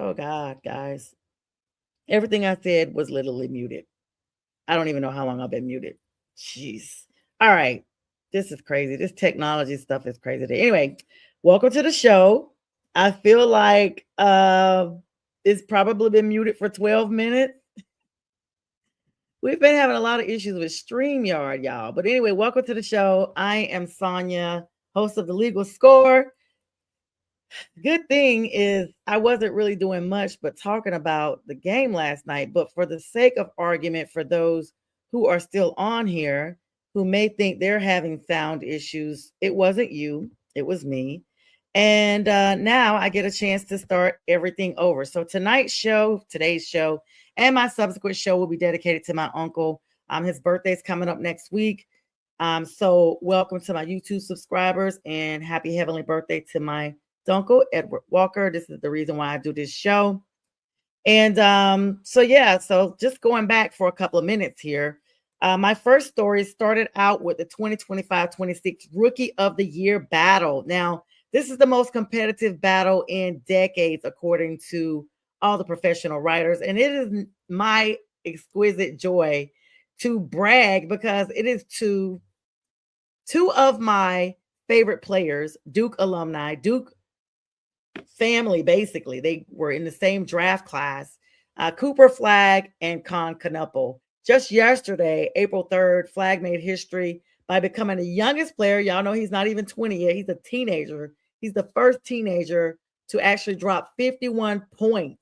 Oh God, guys. Everything I said was literally muted. I don't even know how long I've been muted. Jeez. All right. This is crazy. This technology stuff is crazy. Anyway, welcome to the show. I feel like it's probably been muted for 12 minutes. We've been having a lot of issues with StreamYard, y'all. But anyway, welcome to the show. I am Sonja, host of The Legal Score. Good thing is I wasn't really doing much but talking about the game last night. But for the sake of argument, for those who are still on here who may think they're having sound issues, it wasn't you, it was me. And now I get a chance to start everything over. So today's show, and my subsequent show will be dedicated to my uncle. His birthday's coming up next week. So welcome to my YouTube subscribers and happy heavenly birthday to my uncle Edward Walker. This is the reason why I do this show. And so just going back for a couple of minutes here. My first story started out with the 2025-26 Rookie of the Year battle. Now, this is the most competitive battle in decades, according to all the professional writers. And it is my exquisite joy to brag because it is two of my favorite players, Duke alumni, Duke family, basically. They were in the same draft class, Cooper Flagg and Con Knuppel. Just yesterday, April 3rd, Flagg made history by becoming the youngest player. Y'all know he's not even 20 yet. He's a teenager. He's the first teenager to actually drop 51 points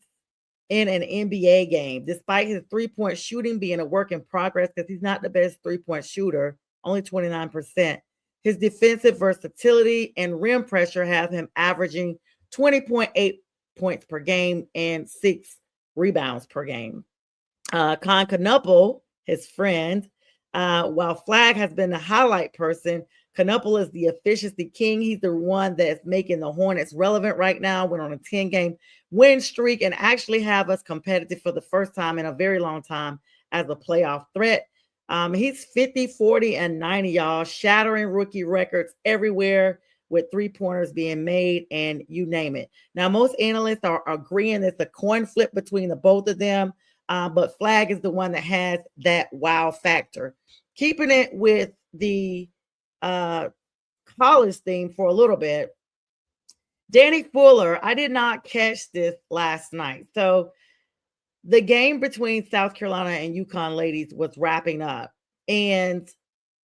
in an NBA game, despite his three-point shooting being a work in progress because he's not the best three-point shooter, only 29%. His defensive versatility and rim pressure have him averaging 20.8 points per game and 6 rebounds per game. Con Knuppel, his friend, while Flagg has been the highlight person, Knuppel is the efficiency king. He's the one that's making the Hornets relevant right now. Went on a 10-game win streak and actually have us competitive for the first time in a very long time as a playoff threat. He's 50, 40, and 90, y'all, shattering rookie records everywhere with three-pointers being made and you name it. Now, most analysts are agreeing it's a coin flip between the both of them, but Flagg is the one that has that wow factor. Keeping it with the college theme for a little bit, Danny Fuller, I did not catch this last night. So the game between South Carolina and UConn ladies was wrapping up. And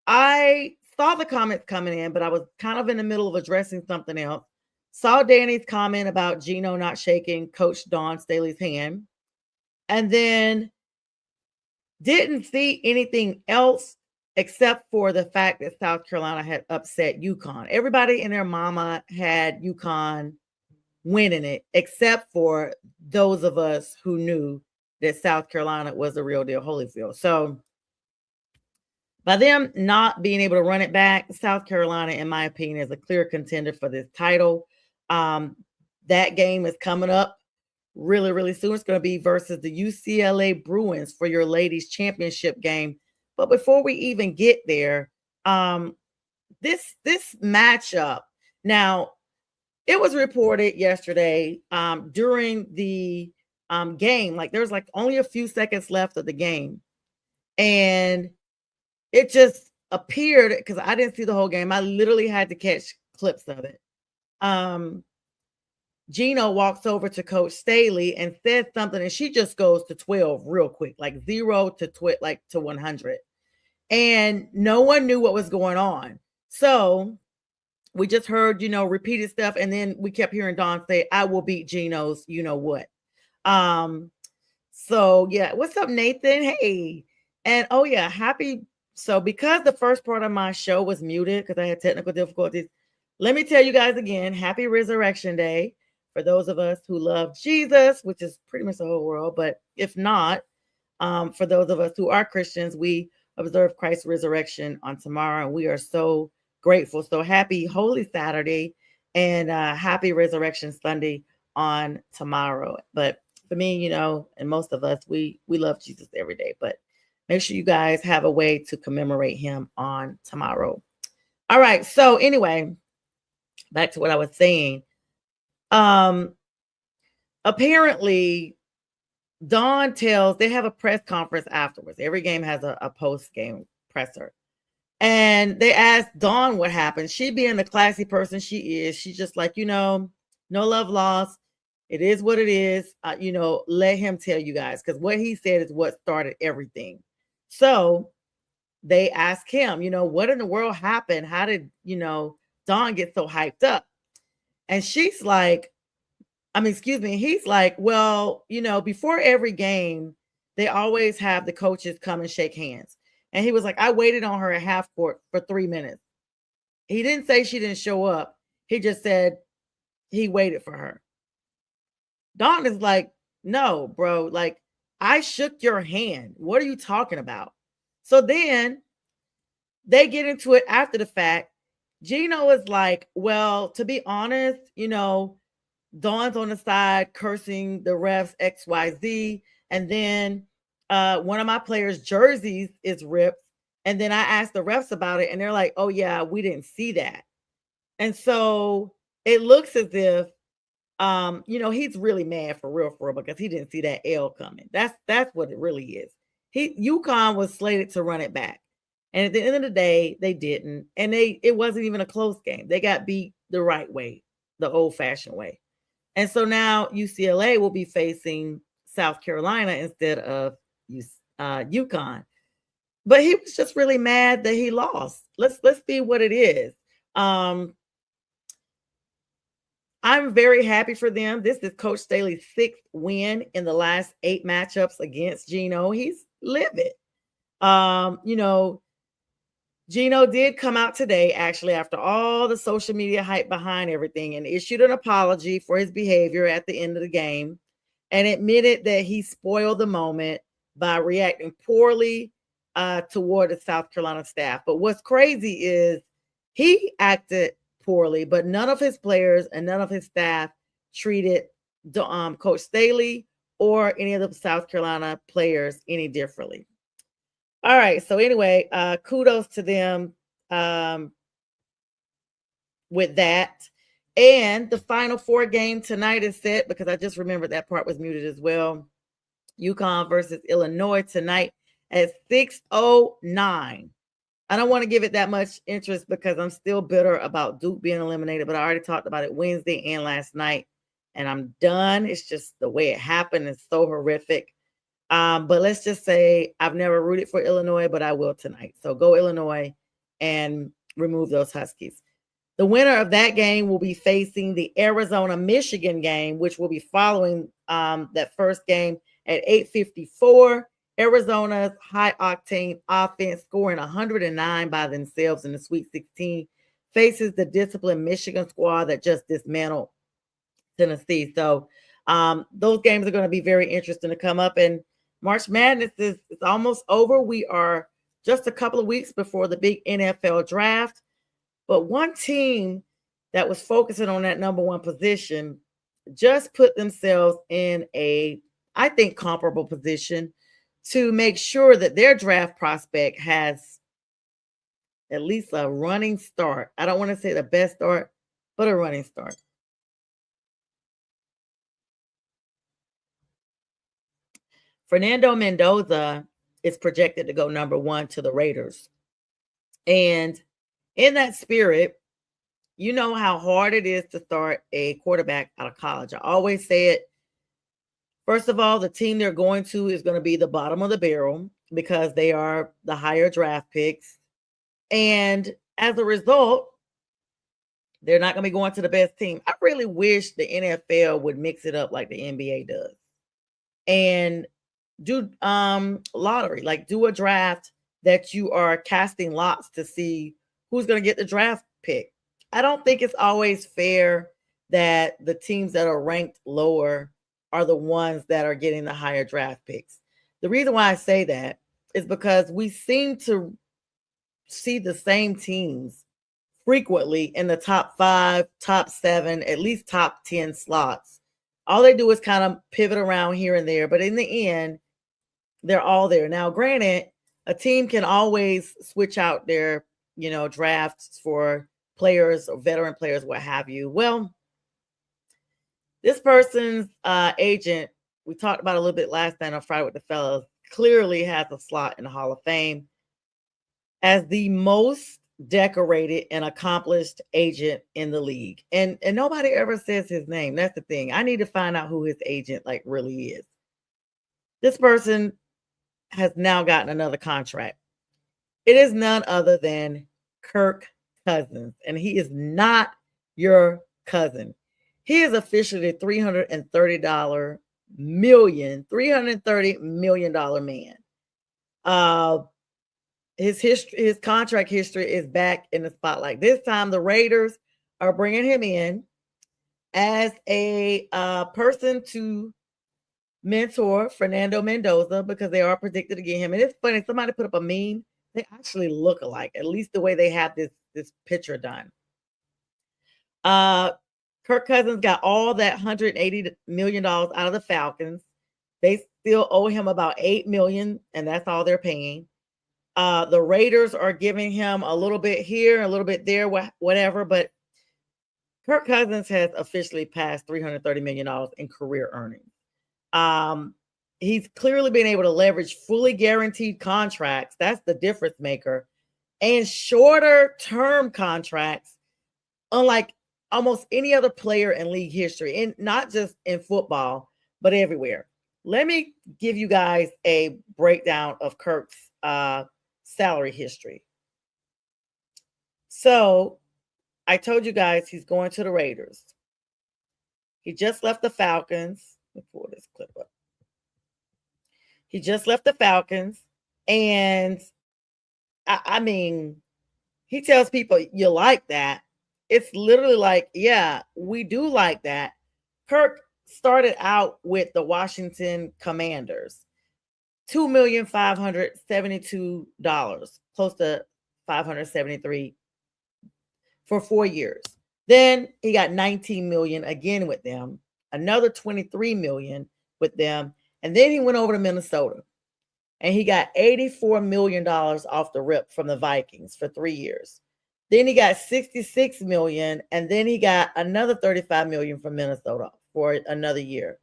I saw the comments coming in, but I was kind of in the middle of addressing something else. Saw Danny's comment about Gino not shaking Coach Dawn Staley's hand. And then didn't see anything else except for the fact that South Carolina had upset UConn. Everybody and their mama had UConn winning it, except for those of us who knew that South Carolina was the real deal Holyfield. So by them not being able to run it back, South Carolina, in my opinion, is a clear contender for this title. That game is coming up really, really soon. It's going to be versus the UCLA Bruins for your ladies championship game. But before we even get there, this matchup, now it was reported yesterday during the game, like there's like only a few seconds left of the game. And it just appeared, because I didn't see the whole game. I literally had to catch clips of it. Gino walks over to Coach Staley and says something, and she just goes to 12 real quick, like 0 to 100. And no one knew what was going on. So we just heard, repeated stuff. And then we kept hearing Dawn say, I will beat Gino's, you know what. So yeah, what's up, Nathan? Hey. And oh yeah, happy. So because the first part of my show was muted because I had technical difficulties, let me tell you guys again, happy Resurrection Day for those of us who love Jesus, which is pretty much the whole world. But if not, for those of us who are Christians, we observe Christ's resurrection on tomorrow, and we are so grateful. So happy Holy Saturday and happy Resurrection Sunday on tomorrow. But for me, and most of us, we love Jesus every day. But make sure you guys have a way to commemorate him on tomorrow. All right. So anyway, back to what I was saying. apparently Dawn tells, they have a press conference afterwards. Every game has a post-game presser. And they asked Dawn what happened. She being the classy person she is, she's just like, no love lost. It is what it is. Let him tell you guys, because what he said is what started everything. So they asked him, what in the world happened? How did, Dawn get so hyped up? And she's like, he's like, well, before every game, they always have the coaches come and shake hands. And he was like, I waited on her at half court for 3 minutes. He didn't say she didn't show up. He just said he waited for her. Dawn is like, no, bro, like, I shook your hand. What are you talking about? So then they get into it after the fact. Gino is like, well, to be honest, Dawn's on the side cursing the refs XYZ. And then one of my players' jerseys is ripped. And then I asked the refs about it, and they're like, oh, yeah, we didn't see that. And so it looks as if, he's really mad for real, because he didn't see that L coming. That's what it really is. UConn was slated to run it back. And at the end of the day, they didn't. And it wasn't even a close game. They got beat the right way, the old-fashioned way. And so now UCLA will be facing South Carolina instead of UConn. But he was just really mad that he lost. Let's be what it is. I'm very happy for them. This is Coach Staley's 6th win in the last 8 matchups against Gino. He's livid. Gino did come out today, actually, after all the social media hype behind everything, and issued an apology for his behavior at the end of the game, and admitted that he spoiled the moment by reacting poorly toward the South Carolina staff. But what's crazy is he acted poorly, but none of his players and none of his staff treated Coach Staley or any of the South Carolina players any differently. All right. So anyway, kudos to them with that. And the Final Four game tonight is set, because I just remembered that part was muted as well. UConn versus Illinois tonight at 6:09. I don't want to give it that much interest because I'm still bitter about Duke being eliminated, but I already talked about it Wednesday and last night, and I'm done. It's just the way it happened. It's so horrific. But let's just say I've never rooted for Illinois, but I will tonight. So go Illinois and remove those Huskies. The winner of that game will be facing the Arizona-Michigan game, which will be following that first game at 8:54. Arizona's high-octane offense, scoring 109 by themselves in the Sweet 16, faces the disciplined Michigan squad that just dismantled Tennessee. So those games are going to be very interesting to come up. And March Madness is almost over. We are just a couple of weeks before the big NFL draft. But one team that was focusing on that number one position just put themselves in a, I think, comparable position to make sure that their draft prospect has at least a running start. I don't want to say the best start, but a running start. Fernando Mendoza is projected to go number 1 to the Raiders. And in that spirit, you know how hard it is to start a quarterback out of college. I always say it. First of all, the team they're going to is going to be the bottom of the barrel because they are the higher draft picks. And as a result, they're not going to be going to the best team. I really wish the NFL would mix it up like the NBA does and do lottery, like do a draft that you are casting lots to see who's going to get the draft pick. I don't think it's always fair that the teams that are ranked lower are the ones that are getting the higher draft picks. The reason why I say that is because we seem to see the same teams frequently in the top 5, top 7, at least top 10 slots. All they do is kind of pivot around here and there, but in the end, they're all there. Now, granted, a team can always switch out their, drafts for players or veteran players, what have you. Well, This person's agent, we talked about a little bit last night on Friday with the fellas, clearly has a slot in the Hall of Fame as the most decorated and accomplished agent in the league. And nobody ever says his name. That's the thing. I need to find out who his agent like really is. This person has now gotten another contract. It is none other than Kirk Cousins, and he is not your cousin. He is officially the $330 million man. His contract history is back in the spotlight. This time, the Raiders are bringing him in as a person to mentor Fernando Mendoza because they are predicted to get him. And it's funny, somebody put up a meme. They actually look alike, at least the way they have this picture done. Kirk Cousins got all that $180 million out of the Falcons. They still owe him about $8 million, and that's all they're paying. The Raiders are giving him a little bit here, a little bit there, whatever. But Kirk Cousins has officially passed $330 million in career earnings. He's clearly been able to leverage fully guaranteed contracts. That's the difference maker. And shorter term contracts, unlike almost any other player in league history, and not just in football, but everywhere. Let me give you guys a breakdown of Kirk's salary history. So I told you guys he's going to the Raiders. He just left the Falcons. Let me pull this clip up. He just left the Falcons, and I mean, he tells people, you like that? It's literally like, yeah, we do like that. Kirk started out with the Washington Commanders, $2,572,000, close to $573 for 4 years. Then he got $19 million again with them, another $23 million with them, and then he went over to Minnesota, and he got $84 million off the rip from the Vikings for 3 years. Then he got $66 million, and then he got another $35 million from Minnesota for another year.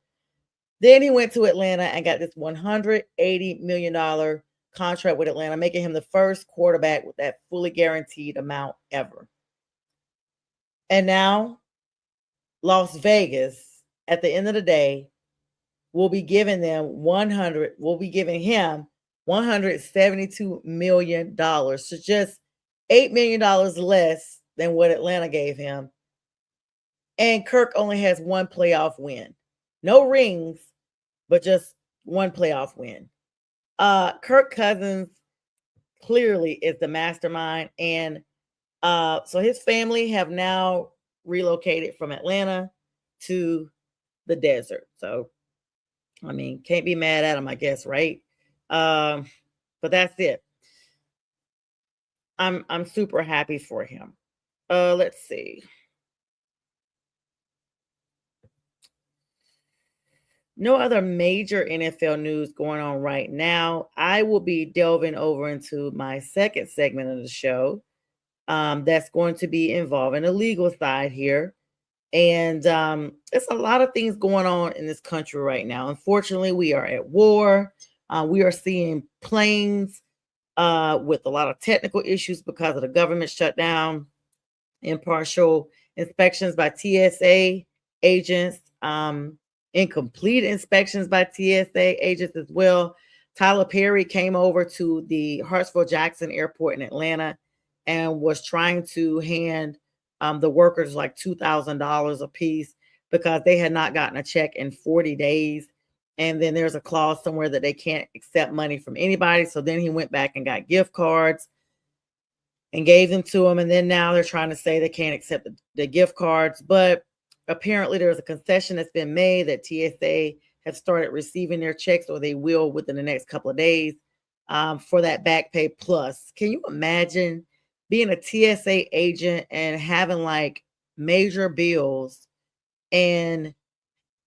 Then he went to Atlanta and got this $180 million contract with Atlanta, making him the first quarterback with that fully guaranteed amount ever. And now Las Vegas, at the end of the day, will be giving him $172 million. So just $8 million less than what Atlanta gave him. And Kirk only has one playoff win. No rings, but just one playoff win. Kirk Cousins clearly is the mastermind. And so his family have now relocated from Atlanta to the desert. So, I mean, can't be mad at him, I guess, right? But that's it. I'm super happy for him. Let's see. No other major NFL news going on right now. I will be delving over into my second segment of the show. That's going to be involving the legal side here. And it's a lot of things going on in this country right now. Unfortunately, we are at war. We are seeing planes with a lot of technical issues because of the government shutdown, impartial inspections by TSA agents, incomplete inspections by TSA agents as well. Tyler Perry came over to the Hartsfield-Jackson Airport in Atlanta and was trying to hand the workers like $2,000 a piece because they had not gotten a check in 40 days. And then there's a clause somewhere that they can't accept money from anybody. So then he went back and got gift cards and gave them to them. And then now they're trying to say they can't accept the gift cards. But apparently there's a concession that's been made that TSA have started receiving their checks, or they will within the next couple of days, for that back pay plus. Can you imagine being a TSA agent and having like major bills? And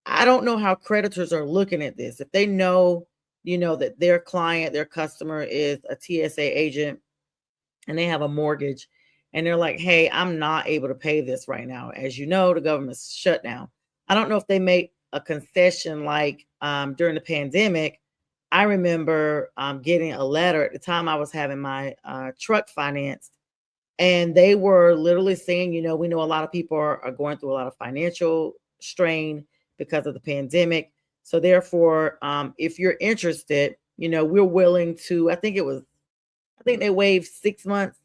I don't know how creditors are looking at this. If they know, that their client, their customer is a TSA agent and they have a mortgage and they're like, hey, I'm not able to pay this right now. As you know, the government's shut down. I don't know if they made a concession like during the pandemic. I remember getting a letter at the time I was having my truck financed, and they were literally saying, we know a lot of people are going through a lot of financial strain because of the pandemic. So therefore, if you're interested, we're willing to, I think they waived 6 months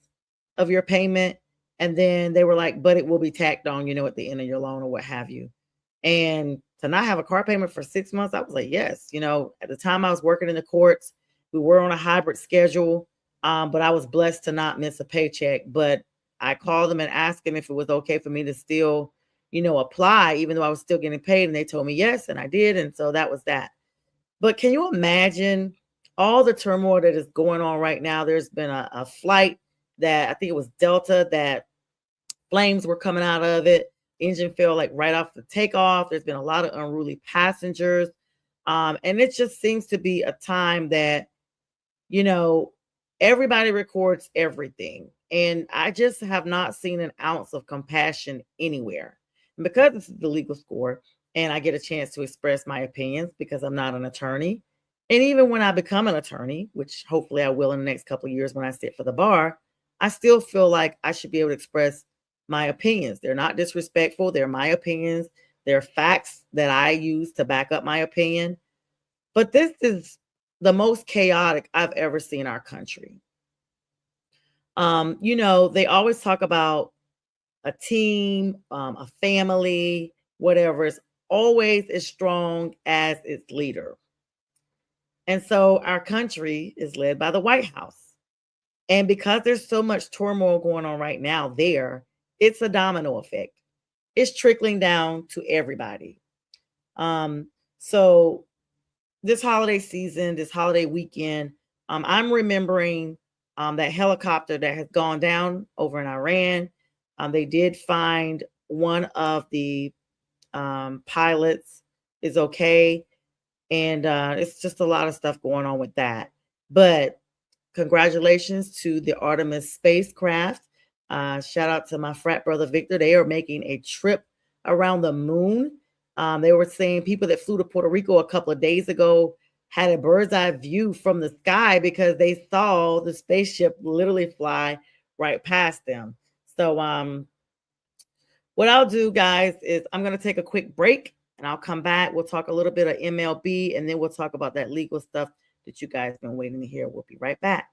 of your payment. And then they were like, but it will be tacked on, at the end of your loan or what have you. And to not have a car payment for 6 months, I was like, yes. At the time I was working in the courts, we were on a hybrid schedule, but I was blessed to not miss a paycheck. But I called them and asked them if it was okay for me to still, apply, even though I was still getting paid. And they told me yes, and I did. And so that was that. But can you imagine all the turmoil that is going on right now? There's been a flight that I think it was Delta that flames were coming out of it. Engine fell like right off the takeoff. There's been a lot of unruly passengers. And it just seems to be a time that, everybody records everything. And I just have not seen an ounce of compassion anywhere. And because this is the legal score, and I get a chance to express my opinions because I'm not an attorney. And even when I become an attorney, which hopefully I will in the next couple of years when I sit for the bar, I still feel like I should be able to express my opinions. They're not disrespectful. They're my opinions. They're facts that I use to back up my opinion. But this is the most chaotic I've ever seen our country. They always talk about a team, a family, whatever is always as strong as its leader. And so our country is led by the White House. And because there's so much turmoil going on right now there, it's a domino effect. It's trickling down to everybody. So this holiday season, this holiday weekend, I'm remembering that helicopter that has gone down over in Iran. They did find one of the pilots is okay. And it's just a lot of stuff going on with that. But congratulations to the Artemis spacecraft. Shout out to my frat brother Victor. They are making a trip around the moon. They were saying people that flew to Puerto Rico a couple of days ago had a bird's eye view from the sky because they saw the spaceship literally fly right past them. So what I'll do, guys, is I'm going to take a quick break and I'll come back. We'll talk a little bit of MLB and then we'll talk about that legal stuff that you guys been waiting to hear. We'll be right back.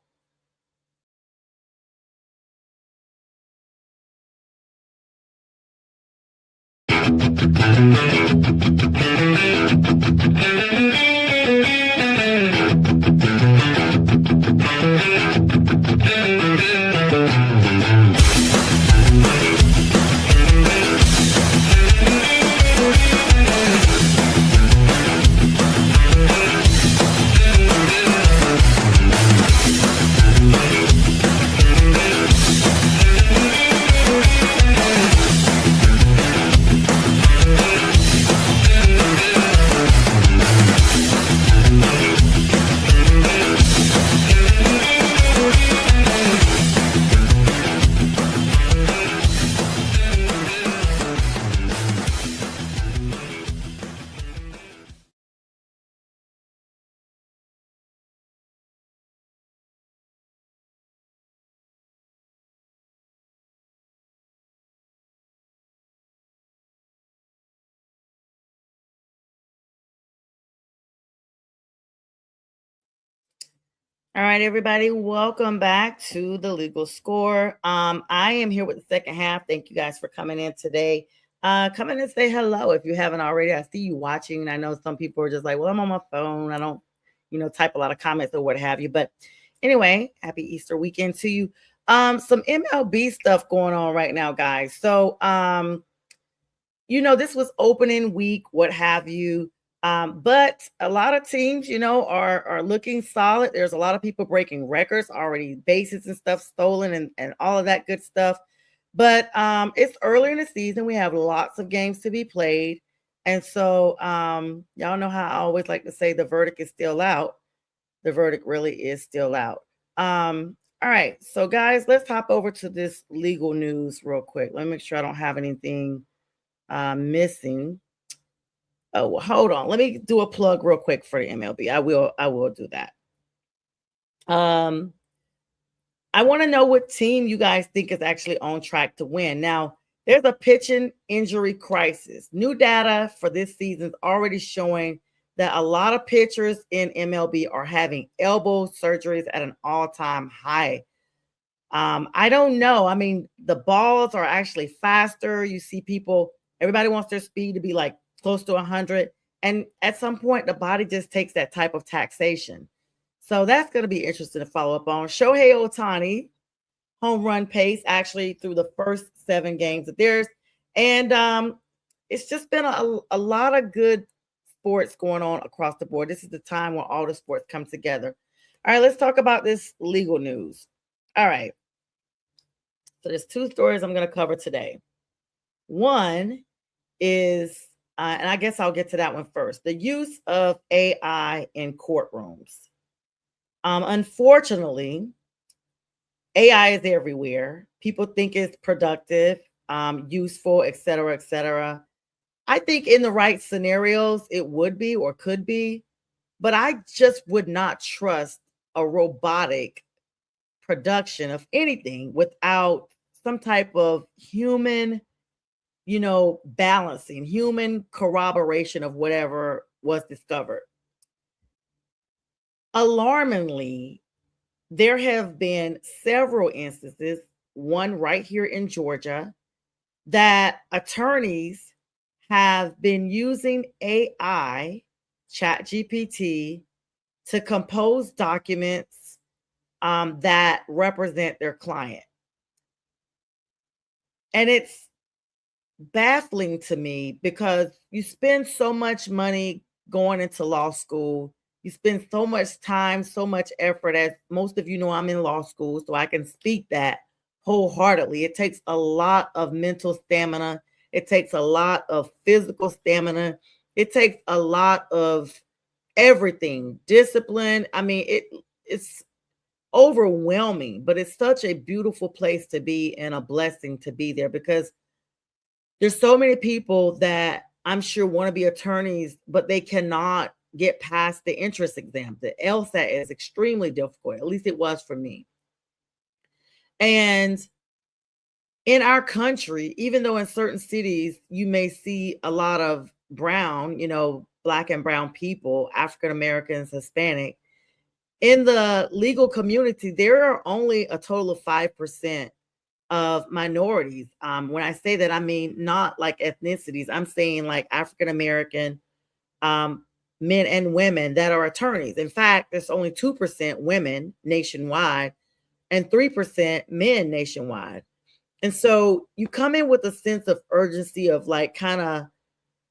All right, everybody, welcome back to the legal score. I am here with the second half. Thank you guys for coming in today. Come in and say hello if you haven't already. I see you watching. I know some people are just like, well, I'm on my phone. I don't, type a lot of comments or what have you. But anyway, happy Easter weekend to you. Some MLB stuff going on right now, guys. So, this was opening week, what have you. But a lot of teams, are looking solid. There's a lot of people breaking records already, bases and stuff stolen and all of that good stuff. But it's early in the season. We have lots of games to be played. And so y'all know how I always like to say the verdict is still out. The verdict really is still out. All right. So guys, let's hop over to this legal news real quick. Let me make sure I don't have anything missing. Oh, well, hold on. Let me do a plug real quick for the MLB. I will do that. Um, I want to know what team you guys think is actually on track to win. Now, there's a pitching injury crisis. New data for this season is already showing that a lot of pitchers in MLB are having elbow surgeries at an all-time high. I don't know. I mean, the balls are actually faster. You see people, everybody wants their speed to be like close to 100. And at some point, the body just takes that type of taxation. So that's going to be interesting to follow up on. Shohei Ohtani, home run pace actually through the first 7 games of theirs. And it's just been a lot of good sports going on across the board. This is the time where all the sports come together. All right, let's talk about this legal news. All right. So there's 2 stories I'm going to cover today. One is, and I guess I'll get to that one first, the use of AI in courtrooms. Unfortunately, AI is everywhere. People think it's productive, useful, et cetera, et cetera. I think in the right scenarios, it would be or could be, but I just would not trust a robotic production of anything without some type of human, balancing, human corroboration of whatever was discovered. Alarmingly, there have been several instances, one right here in Georgia, that attorneys have been using AI, ChatGPT, to compose documents that represent their client. And it's baffling to me because you spend so much money going into law school. You spend so much time, so much effort. As most of you know, I'm in law school, so I can speak that wholeheartedly. It takes a lot of mental stamina. It takes a lot of physical stamina. It takes a lot of everything, discipline. I mean, it's overwhelming, but it's such a beautiful place to be and a blessing to be there because there's so many people that I'm sure want to be attorneys, but they cannot get past the entrance exam. The LSAT is extremely difficult. At least it was for me. And in our country, even though in certain cities you may see a lot of brown, Black and brown people, African Americans, Hispanic, in the legal community, there are only a total of 5% of minorities. When I say that, I mean not like ethnicities. I'm saying like African American men and women that are attorneys. In fact, there's only 2% women nationwide and 3% men nationwide. And so you come in with a sense of urgency of like kind of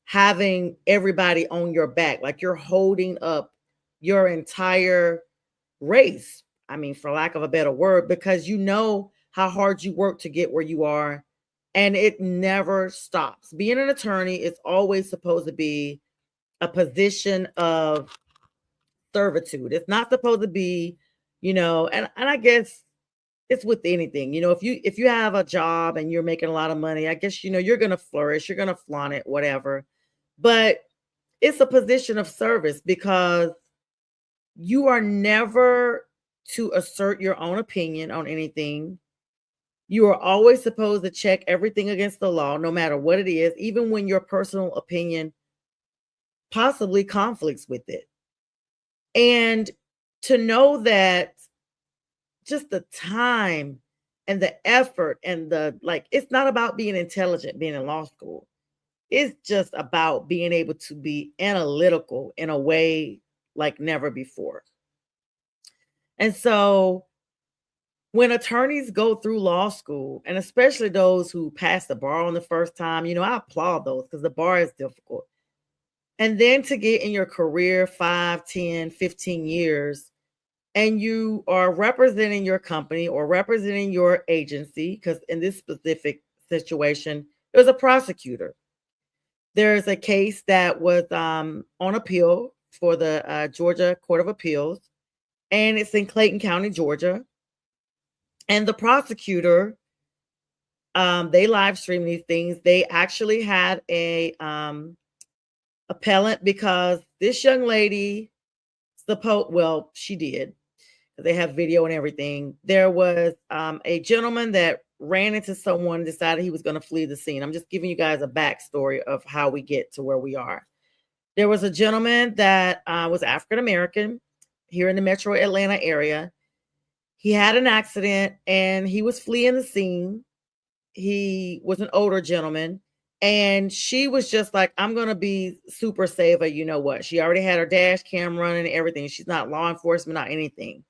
having everybody on your back, like you're holding up your entire race. I mean, for lack of a better word, because you know how hard you work to get where you are, and it never stops. Being an attorney is always supposed to be a position of servitude. It's not supposed to be, and I guess it's with anything. If you have a job and you're making a lot of money, I guess you're gonna flourish, you're gonna flaunt it, whatever. But it's a position of service because you are never to assert your own opinion on anything. You are always supposed to check everything against the law, no matter what it is, even when your personal opinion possibly conflicts with it. And to know that just the time and the effort and it's not about being intelligent, being in law school. It's just about being able to be analytical in a way like never before. And so when attorneys go through law school, and especially those who pass the bar on the first time, I applaud those because the bar is difficult. And then to get in your career 5, 10, 15 years, and you are representing your company or representing your agency, because in this specific situation, there's a prosecutor. There's a case that was on appeal for the Georgia Court of Appeals, and it's in Clayton County, Georgia. And the prosecutor, they live stream these things. They actually had a appellant because this young lady she did. They have video and everything. There was a gentleman that ran into someone, decided he was going to flee the scene. I'm just giving you guys a backstory of how we get to where we are. There was a gentleman that was African American here in the metro Atlanta area. He had an accident and he was fleeing the scene. He was an older gentleman. And she was just like, I'm going to be super saver. You know what? She already had her dash cam running and everything. She's not law enforcement, not anything.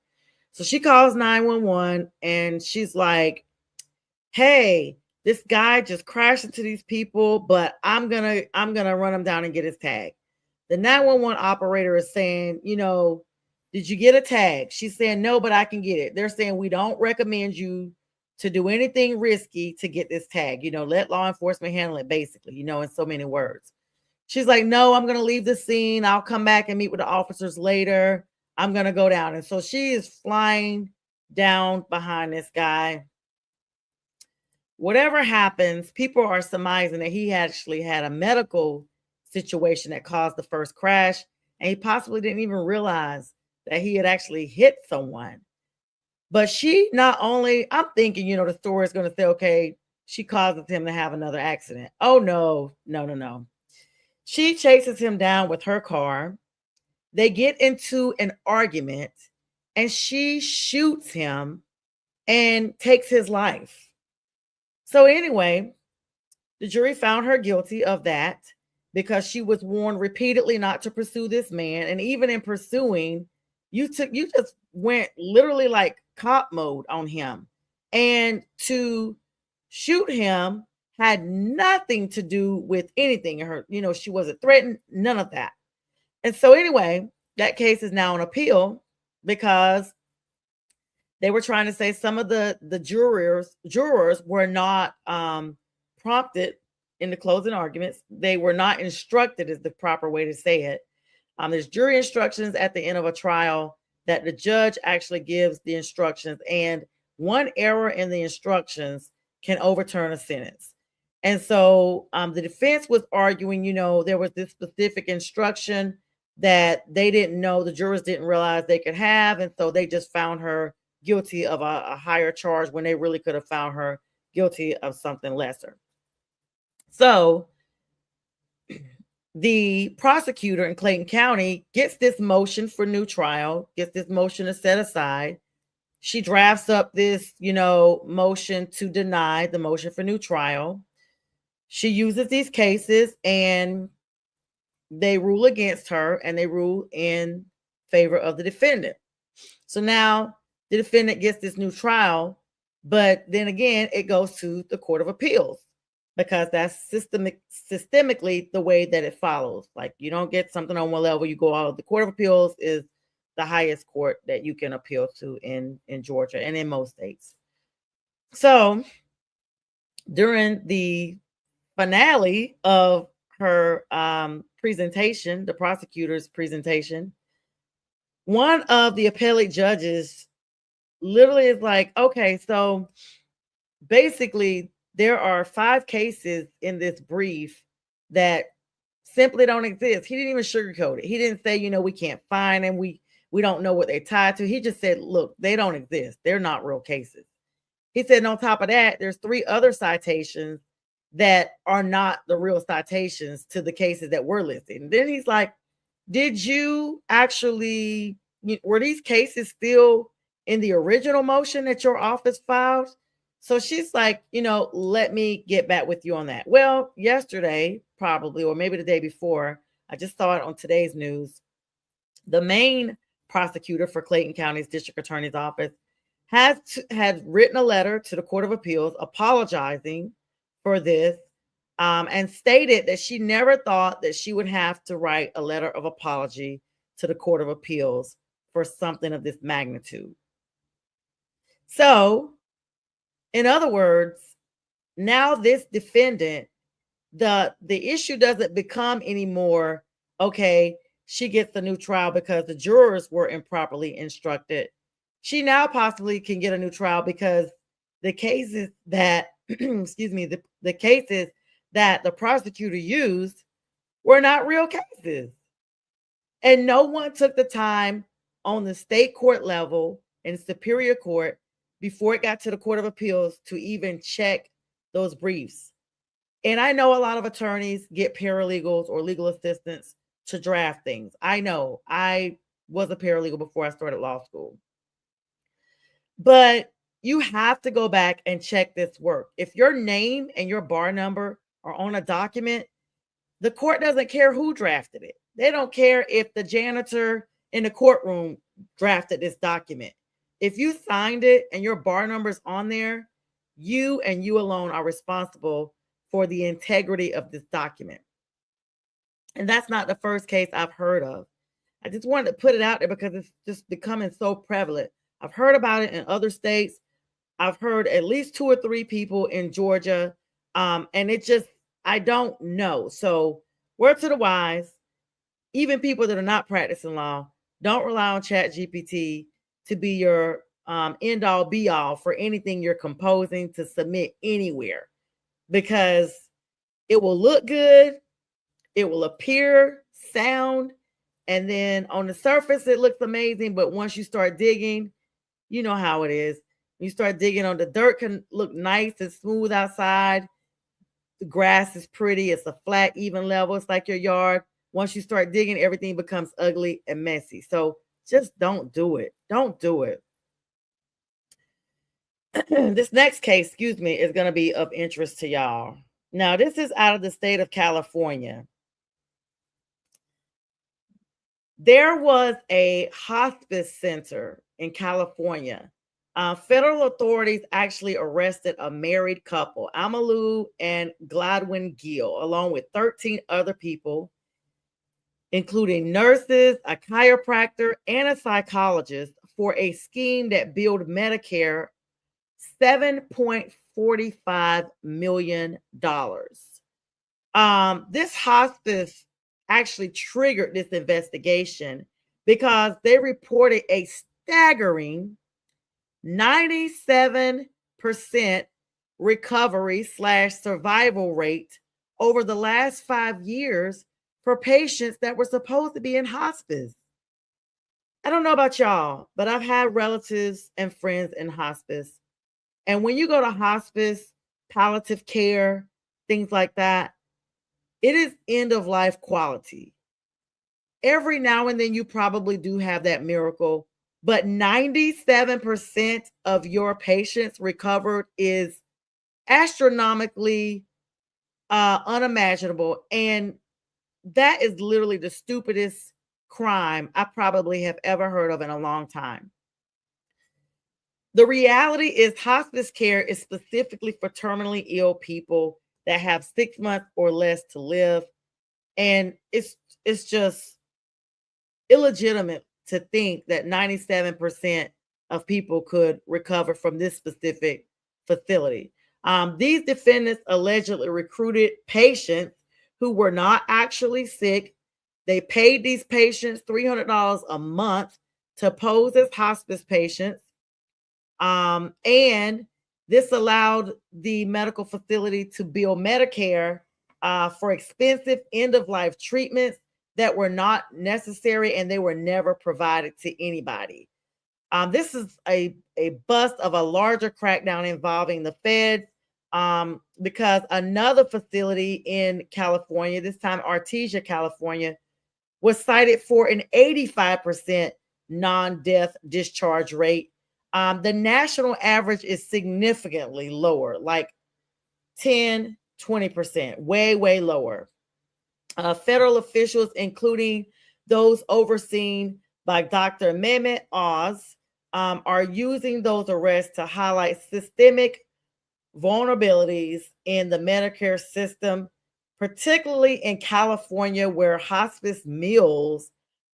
So she calls 911 and she's like, hey, this guy just crashed into these people, but I'm gonna run him down and get his tag. The 911 operator is saying, did you get a tag? She's saying, no, but I can get it. They're saying, we don't recommend you to do anything risky to get this tag. Let law enforcement handle it, basically, in so many words. She's like, no, I'm going to leave the scene. I'll come back and meet with the officers later. I'm going to go down. And so she is flying down behind this guy. Whatever happens, people are surmising that he actually had a medical situation that caused the first crash. And he possibly didn't even realize that he had actually hit someone. But she not only, I'm thinking, the story is going to say, okay, she causes him to have another accident. Oh, no. She chases him down with her car. They get into an argument and she shoots him and takes his life. So anyway, the jury found her guilty of that because she was warned repeatedly not to pursue this man. And even in pursuing, you just went literally like cop mode on him. And to shoot him had nothing to do with anything. Her, she wasn't threatened, none of that. And so anyway, that case is now on appeal because they were trying to say some of the jurors were not prompted in the closing arguments. They were not instructed, is the proper way to say it. There's jury instructions at the end of a trial that the judge actually gives the instructions, and one error in the instructions can overturn a sentence. And so the defense was arguing, there was this specific instruction that they didn't know, the jurors didn't realize they could have. And so they just found her guilty of a higher charge when they really could have found her guilty of something lesser. So the prosecutor in Clayton County gets this motion for new trial, gets this motion to set aside. She drafts up this, motion to deny the motion for new trial. She uses these cases and they rule against her and they rule in favor of the defendant. So now the defendant gets this new trial, but then again, it goes to the Court of Appeals because that's systemically the way that it follows. Like you don't get something on one level, you go out. The Court of Appeals is the highest court that you can appeal to in Georgia and in most states. So during the finale of her presentation, the prosecutor's presentation, one of the appellate judges literally is like, okay, so basically there are 5 cases in this brief that simply don't exist. He didn't even sugarcoat it. He didn't say, we can't find them. We don't know what they tied to. He just said, look, they don't exist. They're not real cases. He said, on top of that, there's 3 other citations that are not the real citations to the cases that were listed. And then he's like, did you actually, were these cases still in the original motion that your office filed? So she's like, let me get back with you on that. Well, yesterday, probably, or maybe the day before, I just saw it on today's news. The main prosecutor for Clayton County's district attorney's office had written a letter to the Court of Appeals apologizing for this and stated that she never thought that she would have to write a letter of apology to the Court of Appeals for something of this magnitude. So, in other words, now this defendant, the issue doesn't become anymore, okay, she gets a new trial because the jurors were improperly instructed. She now possibly can get a new trial because the cases that, the cases that the prosecutor used were not real cases. And no one took the time on the state court level and Superior Court before it got to the Court of Appeals to even check those briefs. And I know a lot of attorneys get paralegals or legal assistants to draft things. I know. I was a paralegal before I started law school. But you have to go back and check this work. If your name and your bar number are on a document, the court doesn't care who drafted it. They don't care if the janitor in the courtroom drafted this document. If you signed it and your bar number's on there, you and you alone are responsible for the integrity of this document. And that's not the first case I've heard of. I just wanted to put it out there because it's just becoming so prevalent. I've heard about it in other states. I've heard at least 2 or 3 people in Georgia. And it just, I don't know. So, word to the wise, even people that are not practicing law, don't rely on ChatGPT to be your end all be all for anything you're composing to submit anywhere, because it will look good, it will appear, sound, and then on the surface it looks amazing, but once you start digging, you know how it is. You start digging on the dirt, can look nice and smooth outside. The grass is pretty. It's a flat, even level. It's like your yard. Once you start digging, everything becomes ugly and messy. So just don't do it. Don't do it. This next case, excuse me, is going to be of interest to y'all. Now, this is out of the state of California. There was a hospice center in California. Federal authorities actually arrested a married couple, Amalu and Gladwin Gill, along with 13 other people, including nurses, a chiropractor, and a psychologist, for a scheme that billed Medicare $7.45 million. This hospice actually triggered this investigation because they reported a staggering 97% recovery/survival rate over the last 5 years for patients that were supposed to be in hospice. I don't know about y'all, but I've had relatives and friends in hospice. And when you go to hospice, palliative care, things like that, it is end of life quality. Every now and then you probably do have that miracle, but 97% of your patients recovered is astronomically unimaginable. And that is literally the stupidest crime I probably have ever heard of in a long time. The reality is hospice care is specifically for terminally ill people that have 6 months or less to live. And it's just illegitimate to think that 97% of people could recover from this specific facility. These defendants allegedly recruited patients who were not actually sick. They paid these patients $300 a month to pose as hospice patients. And this allowed the medical facility to bill Medicare for expensive end-of-life treatments that were not necessary, and they were never provided to anybody. This is a bust of a larger crackdown involving the feds, because another facility in California, this time Artesia, California, was cited for an 85% non-death discharge rate. The national average is significantly lower, like 10, 20%, way, way lower. Federal officials, including those overseen by Dr. Mehmet Oz, are using those arrests to highlight systemic vulnerabilities in the Medicare system, particularly in California, where hospice meals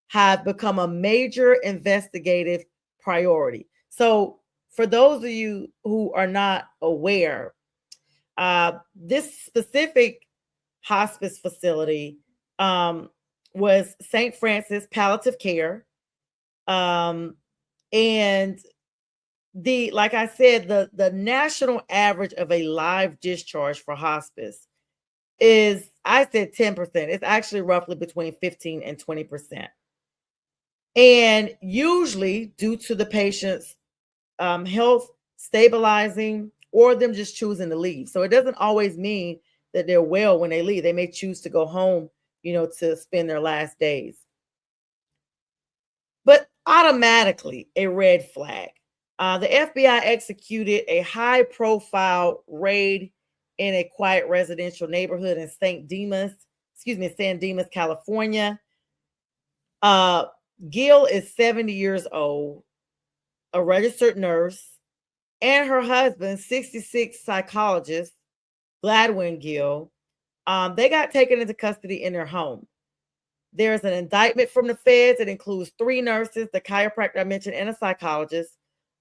have become a major investigative priority. So, for those of you who are not aware, this specific hospice facility was St. Francis Palliative Care. And like I said, the national average of a live discharge for hospice is I said 10%. It's actually roughly between 15 and 20%. And usually, due to the patient's health stabilizing or them just choosing to leave. So it doesn't always mean that they're well when they leave. They may choose to go home, to spend their last days. But automatically a red flag. The FBI executed a high profile raid in a quiet residential neighborhood in San Dimas, California. Gill is 70 years old, a registered nurse, and her husband, 66 psychologist, Gladwin Gill, they got taken into custody in their home. There's an indictment from the feds. It includes 3 nurses, the chiropractor I mentioned, and a psychologist.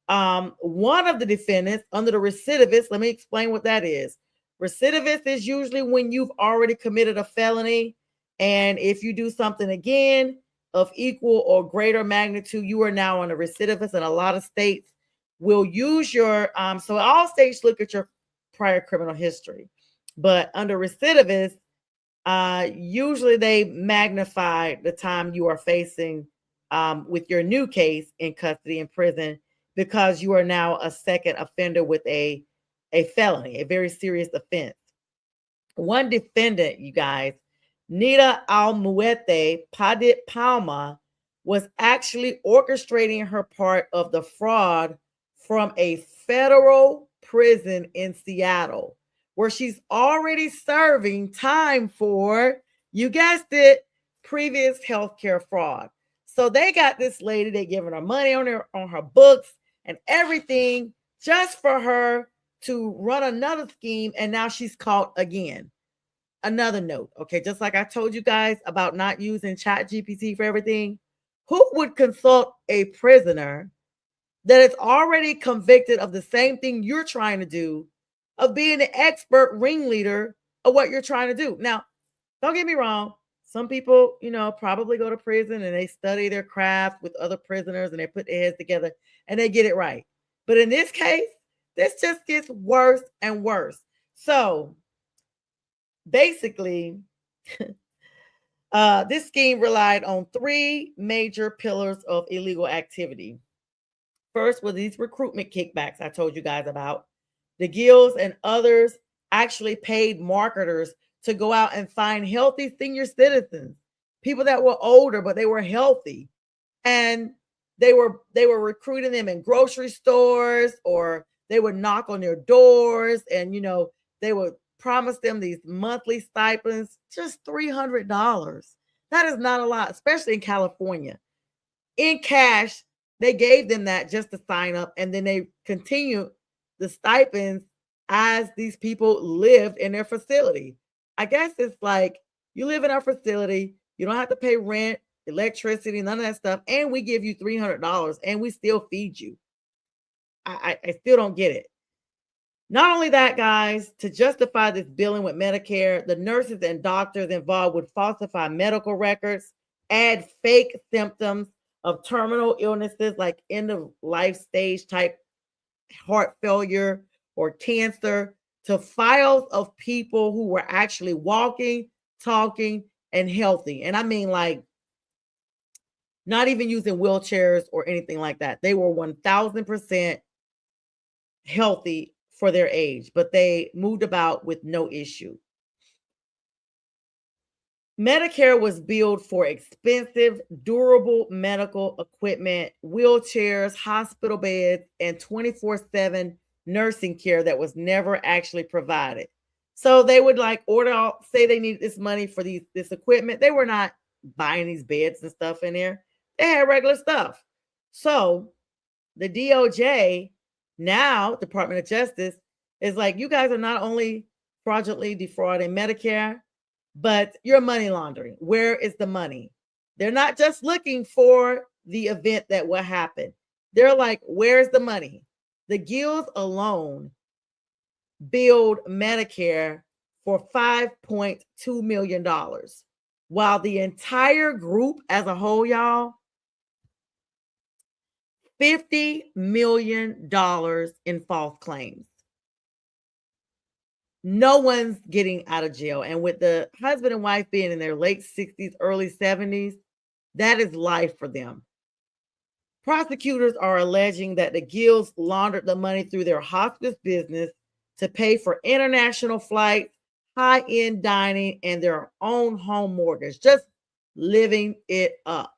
One of the defendants under the recidivist, let me explain what that is. Recidivist is usually when you've already committed a felony, and if you do something again of equal or greater magnitude, you are now on a recidivist, and a lot of states will use your, so all states look at your prior criminal history, but under recidivist, usually they magnify the time you are facing with your new case in custody in prison because you are now a second offender with a felony, a very serious offense. One defendant, you guys, Nita Almuete Padit Palma, was actually orchestrating her part of the fraud from a federal prison in Seattle, where she's already serving time for, you guessed it, previous healthcare fraud. So they got this lady, they giving her money on her books and everything just for her to run another scheme, and now she's caught again. Another note, okay, just like I told you guys about not using Chat GPT for everything, who would consult a prisoner that is already convicted of the same thing you're trying to do, of being the expert ringleader of what you're trying to do? Now, don't get me wrong. Some people, probably go to prison and they study their craft with other prisoners and they put their heads together and they get it right. But in this case, this just gets worse and worse. So basically, this scheme relied on 3 major pillars of illegal activity. First was these recruitment kickbacks I told you guys about. The Gills and others actually paid marketers to go out and find healthy senior citizens, people that were older, but they were healthy. And they were recruiting them in grocery stores, or they would knock on their doors and, they would promise them these monthly stipends, just $300. That is not a lot, especially in California. In cash, they gave them that just to sign up, and then they continued the stipends as these people lived in their facility. I guess it's like, you live in our facility, you don't have to pay rent, electricity, none of that stuff, and we give you $300 and we still feed you. I still don't get it. Not only that, guys, to justify this billing with Medicare, the nurses and doctors involved would falsify medical records, add fake symptoms of terminal illnesses like end of life stage type heart failure or cancer to files of people who were actually walking, talking, and healthy. And I mean, like, not even using wheelchairs or anything like that. They were 1000% healthy for their age, but they moved about with no issue. Medicare was billed for expensive, durable medical equipment, wheelchairs, hospital beds, and 24/7 nursing care that was never actually provided. So they would like order out, say they needed this money for this equipment. They were not buying these beds and stuff in there. They had regular stuff. So the DOJ, now Department of Justice, is like, you guys are not only fraudulently defrauding Medicare, but you're money laundering. Where is the money? They're not just looking for the event that will happen. They're like, where's the money? The Guilds alone billed Medicare for $5.2 million, while the entire group as a whole, y'all, $50 million in false claims. No one's getting out of jail. And with the husband and wife being in their late 60s, early 70s, that is life for them. Prosecutors are alleging that the Gills laundered the money through their hospice business to pay for international flights, high-end dining, and their own home mortgage, just living it up.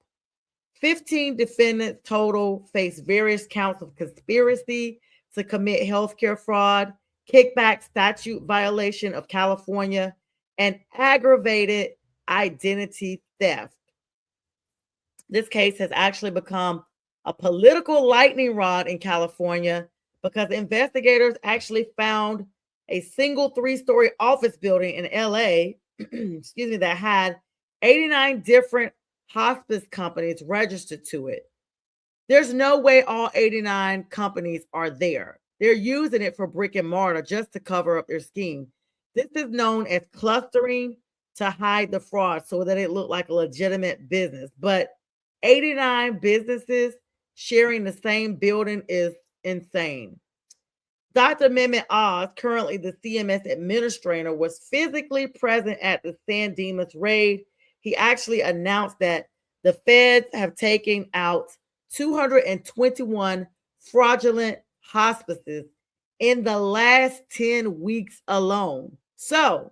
15 defendants total face various counts of conspiracy to commit healthcare fraud, kickback statute violation of California, and aggravated identity theft. This case has actually become a political lightning rod in California because investigators actually found a single 3-story office building in LA, excuse me, that had 89 different hospice companies registered to it. There's no way all 89 companies are there. They're using it for brick and mortar just to cover up their scheme. This is known as clustering to hide the fraud so that it looked like a legitimate business. But 89 businesses sharing the same building is insane. Dr. Mehmet Oz, currently the CMS administrator, was physically present at the San Dimas raid. He actually announced that the feds have taken out 221 fraudulent hospices in the last 10 weeks alone. So,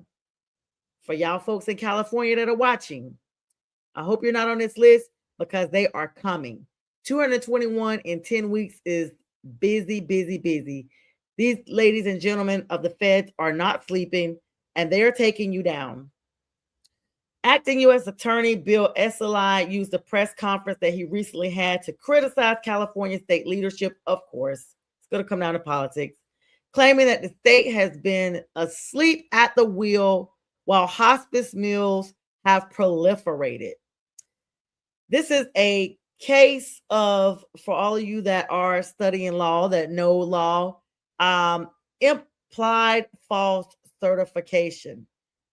for y'all folks in California that are watching, I hope you're not on this list because they are coming. 221 in 10 weeks is busy, busy, busy. These ladies and gentlemen of the feds are not sleeping, and they are taking you down. Acting U.S. Attorney Bill Esselstyn used a press conference that he recently had to criticize California state leadership. Of course, it's going to come down to politics, claiming that the state has been asleep at the wheel while hospice mills have proliferated. This is a case of, for all of you that are studying law, that know law, implied false certification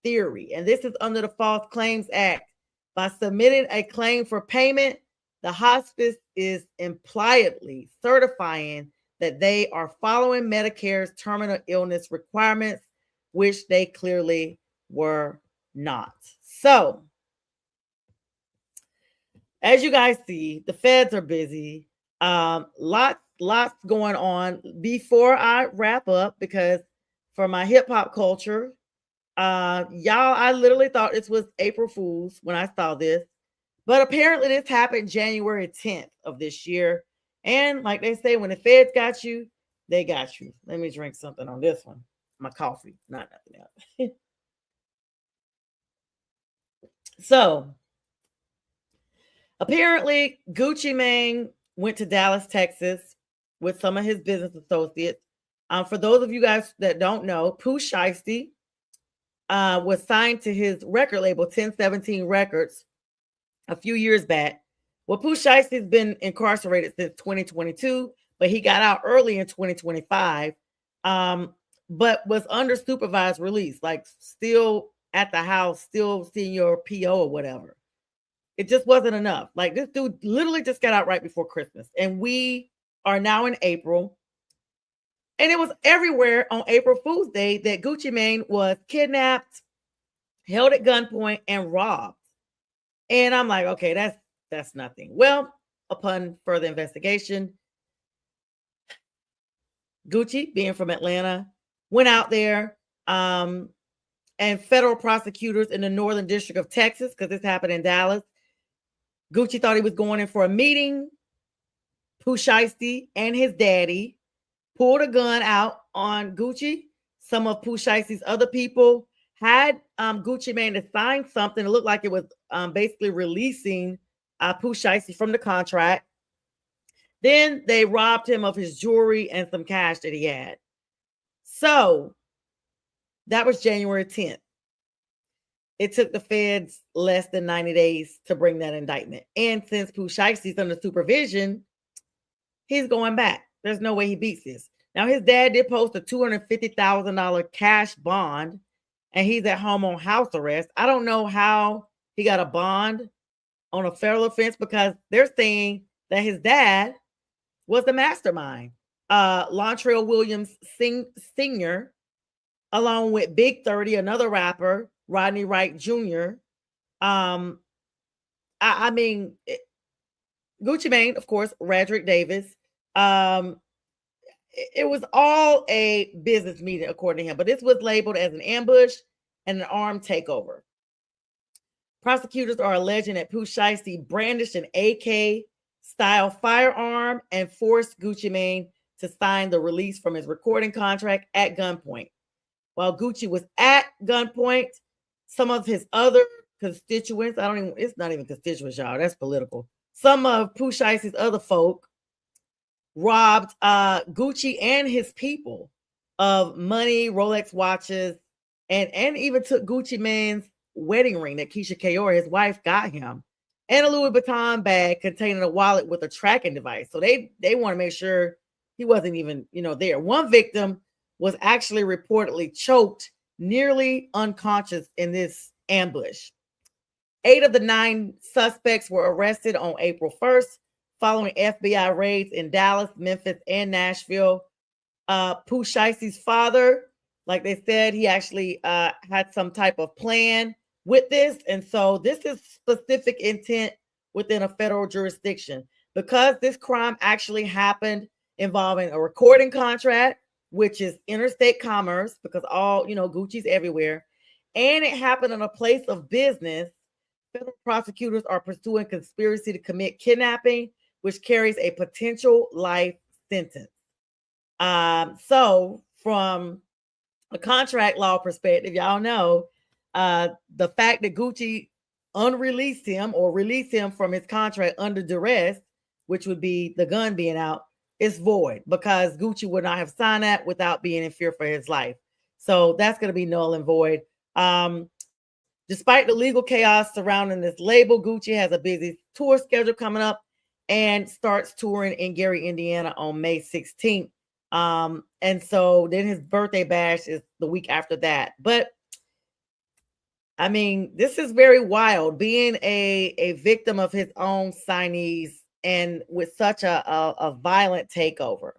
theory. And this is under the False Claims Act. By submitting a claim for payment, the hospice is impliedly certifying that they are following Medicare's terminal illness requirements, which they clearly were not. So, as you guys see, the feds are busy. Lots going on. Before I wrap up, because for my hip hop culture, y'all, I literally thought this was April Fool's when I saw this, but apparently this happened January 10th of this year. And like they say, when the feds got you, they got you. Let me drink something on this one. My coffee, not nothing else. So, apparently, Gucci Mane went to Dallas, Texas with some of his business associates. For those of you guys that don't know, Pooh Shiesty was signed to his record label, 1017 Records, a few years back. Well, Pooh Shiesty's been incarcerated since 2022, but he got out early in 2025, but was under supervised release, like still at the house, still seeing your PO or whatever. It just wasn't enough. Like, this dude literally just got out right before Christmas, and we are now in April. And it was everywhere on April Fool's Day that Gucci Mane was kidnapped, held at gunpoint, and robbed. And I'm like, okay, that's nothing. Well, upon further investigation, Gucci, being from Atlanta, went out there, and federal prosecutors in the Northern District of Texas, because this happened in Dallas, Gucci thought he was going in for a meeting. Pooh Shiesty and his daddy pulled a gun out on Gucci. Some of Pooh Shiesty's other people had Gucci Mane to sign something. It looked like it was basically releasing Pooh Shiesty from the contract. Then they robbed him of his jewelry and some cash that he had. So that was January 10th. It took the feds less than 90 days to bring that indictment. And since Pooh Shiesty's under supervision, he's going back. There's no way he beats this. Now, his dad did post a $250,000 cash bond, and he's at home on house arrest. I don't know how he got a bond on a federal offense, because they're saying that his dad was the mastermind. Lontrell Williams Sr., along with Big 30, another rapper, Rodney Wright Jr. I mean, Gucci Mane, of course, Radrick Davis. It was all a business meeting, according to him, but this was labeled as an ambush and an armed takeover. Prosecutors are alleging that Pooh Shiesty brandished an AK-style firearm and forced Gucci Mane to sign the release from his recording contract at gunpoint. While Gucci was at gunpoint, some of his other constituents, it's not even constituents, y'all, that's political. Some of Pooh Shiesty's other folk robbed Gucci and his people of money, Rolex watches, and even took Gucci Mane's wedding ring that Keisha Kayor, his wife, got him, and a Louis Vuitton bag containing a wallet with a tracking device. So they want to make sure he wasn't even, there. One victim was actually reportedly choked, nearly unconscious in this ambush. 8 of the 9 suspects were arrested on April 1st, following FBI raids in Dallas, Memphis, and Nashville. Pooh Shiesty's father, like they said, he actually had some type of plan with this. And so this is specific intent within a federal jurisdiction. Because this crime actually happened involving a recording contract, which is interstate commerce, because all, Gucci's everywhere, and it happened in a place of business, federal prosecutors are pursuing conspiracy to commit kidnapping, which carries a potential life sentence. So from a contract law perspective, y'all know the fact that Gucci unreleased him or released him from his contract under duress, which would be the gun being out, is void because Gucci would not have signed that without being in fear for his life. So that's going to be null and void. Despite the legal chaos surrounding this label, Gucci has a busy tour schedule coming up and starts touring in Gary, Indiana on May 16th. And so then his birthday bash is the week after that. But I mean, this is very wild, being a victim of his own signees and with such a violent takeover.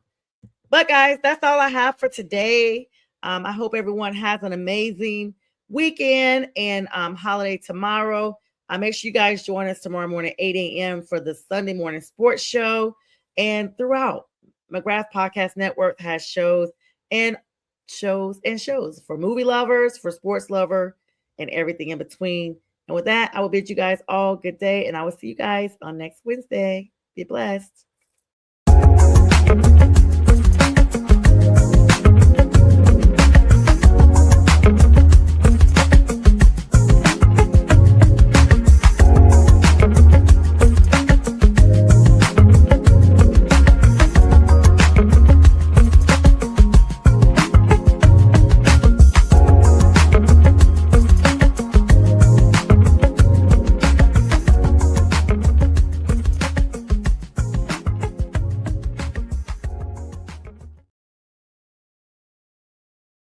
But guys, that's all I have for today. I hope everyone has an amazing weekend and holiday tomorrow. Make sure you guys join us tomorrow morning, 8 a.m. for the Sunday morning sports show. And throughout, McGrath Podcast Network has shows for movie lovers, for sports lover, and everything in between. And with that, I will bid you guys all good day, and I will see you guys on next Wednesday. Be blessed.